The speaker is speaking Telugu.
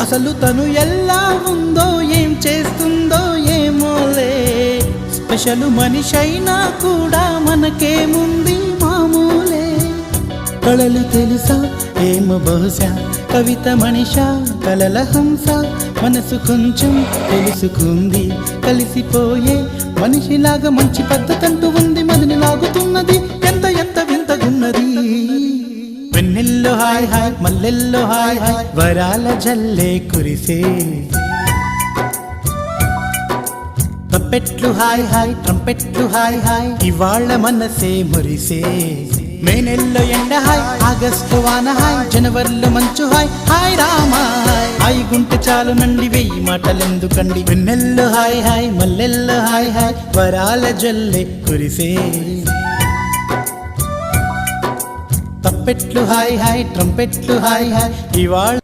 అసలు తను ఎలా ఉందో ఏం చేస్తుందో ఏమోలే స్పెషల్ మనిషైనా కూడా మనకేముంది మామూలే కళలు తెలుసా ఏమో బహుశా కవిత మనిషా కలల హంస మనసు కొంచెం తెలుసుకుంది కలిసిపోయే మనిషిలాగా మంచి పద్ధతంటూ ఉంది మదిని లాగుతున్నది ఎంత ఎంత వింతగున్నది వెన్నెల్లో హాయ్ హాయ్ మల్లెల్లో హాయ్ హాయ్ వరాల జల్లే కురిసే తప్పెట్లు హాయ్ హాయ్ ట్రంపెట్లు హాయ్ హాయ్ ఇవాళ్ళ మనసే మురిసే మే నెల్లో ఎండ హాయ్ ఆగస్టు వాన హాయ్ జనవరిలో మంచు హాయ్ హాయ్ రామా హాయ్ గుంటె చాలు నండి వెయ్యి మాటలెందుకండి వెన్నెల్లో హాయ్ హాయ్ మల్లెల్లో హాయ్ హాయ్ వరాల జల్లే కురిసే తప్పెట్లు హాయ్ హాయ్ ట్రంపెట్లు హాయ్ హాయ్ ఇవాళ